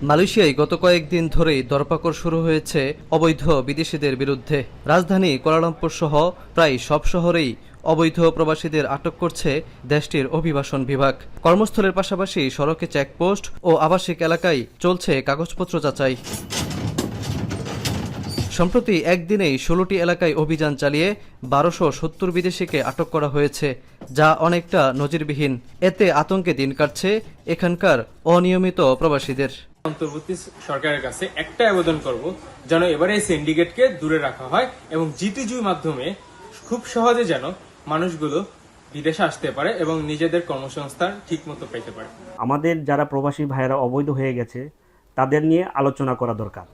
মালয়েশিয়ায় গত কয়েকদিন ধরেই দরপাকড় শুরু হয়েছে অবৈধ বিদেশিদের বিরুদ্ধে। রাজধানী কুয়ালালামপুর সহ প্রায় সব শহরেই অবৈধ প্রবাসীদের আটক করছে দেশটির অভিবাসন বিভাগ। কর্মস্থলের পাশাপাশি সড়কে চেকপোস্ট ও আবাসিক এলাকায় চলছে কাগজপত্র যাচাই। সম্প্রতি একদিনেই 16টি এলাকায় অভিযান চালিয়ে 1270 বিদেশিকে আটক করা হয়েছে, যা অনেকটা নজিরবিহীন। এতে আতঙ্কে দিন কাটছে এখানকার অনিয়মিত প্রবাসীদের। অন্তর্বর্তী সরকারের কাছে একটা আবেদন করব, যেন এবারে এই সিন্ডিকেটকে দূরে রাখা হয় এবং জিটিজুর মাধ্যমে খুব সহজে যেন মানুষগুলো বিদেশে আসতে পারে এবং নিজেদের কর্মসংস্থান ঠিকমতো পেতে পারে। আমাদের যারা প্রবাসী ভাইয়েরা অবৈধ হয়ে গেছে তাদের নিয়ে আলোচনা করা দরকার।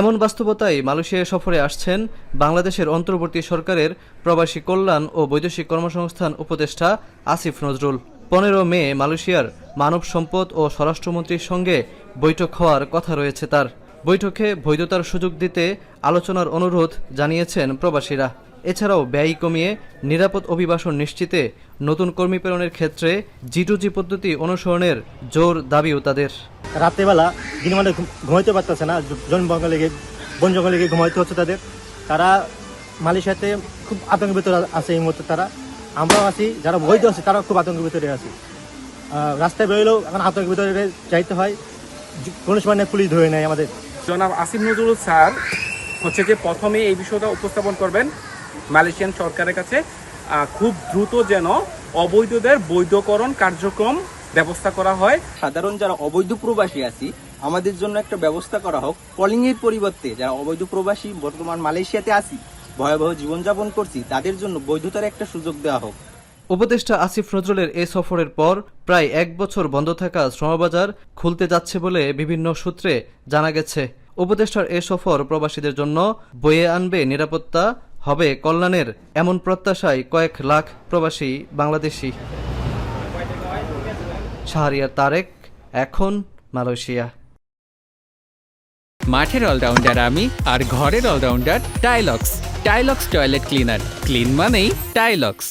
এমন বাস্তবতায় মালয়েশিয়া সফরে আসছেন বাংলাদেশের অন্তর্বর্তী সরকারের প্রবাসী কল্যাণ ও বৈদেশিক কর্মসংস্থান উপদেষ্টা আসিফ নজরুল। 15 মে মালয়েশিয়ার মানব সম্পদ ও স্বরাষ্ট্রমন্ত্রীর সঙ্গে বৈঠক হওয়ার কথা রয়েছে তার। বৈঠকে বৈধতার সুযোগ দিতে আলোচনার অনুরোধ জানিয়েছেন প্রবাসীরা। এছাড়াও ব্যয় কমিয়ে নিরাপদ অভিবাসন নিশ্চিতে নতুন কর্মী প্রেরণের ক্ষেত্রে জি2জি পদ্ধতি অনুসরণের জোর দাবিও তাদের। রাত্রেবেলা দিনের মানে ঘুমাইতে পারতেছে না, বন জঙ্গলে গিয়ে ঘুমাইতে হচ্ছে তাদের। তারা মালয়েশিয়াতে খুব আতঙ্কের ভিতরে আছে এই মুহূর্তে তারা। আমরাও আছি, যারা বৈধ আছে তারাও খুব আতঙ্কের ভিতরে আছি। রাস্তায় বেরোলেও এখন আতঙ্কের ভিতরে যাইতে হয়, কোনো সময় পুলিশ ধরে নেয় আমাদের। জনাব আসিফ নজরুল স্যার হচ্ছে যে প্রথমে এই বিষয়টা উপস্থাপন করবেন মালয়েশিয়ান সরকারের কাছে, খুব দ্রুত যেন অবৈধদের বৈধকরণ কার্যক্রম ব্যবস্থা করা হয়। সাধারণ যারা অবৈধ প্রবাসী আছি আমাদের জন্য একটা ব্যবস্থা করা হোক। কলিং এর পরিবর্তে যারা অবৈধ প্রবাসী বর্তমান মালয়েশিয়াতে আছি, ভয়াবহ জীবনযাপন করছি, তাদের জন্য বৈধতার একটা সুযোগ দেওয়া হোক। উপদেষ্টা আসিফ নজরুলের এ সফরের পর প্রায় 1 বছর বন্ধ থাকা শ্রমবাজার খুলতে যাচ্ছে বলে বিভিন্ন সূত্রে জানা গেছে। উপদেষ্টার এ সফর প্রবাসীদের জন্য বয়ে আনবে নিরাপত্তা, হবে কল্যাণের, এমন প্রত্যাশায় কয়েক লাখ প্রবাসী বাংলাদেশি। শাহরিয়ার তারেক, এখন মালয়েশিয়া। মাঠের অলরাউন্ডার আমি, আর ঘরের allrounder Tylox. Tylox toilet cleaner, clean মানেই টাইলক্স।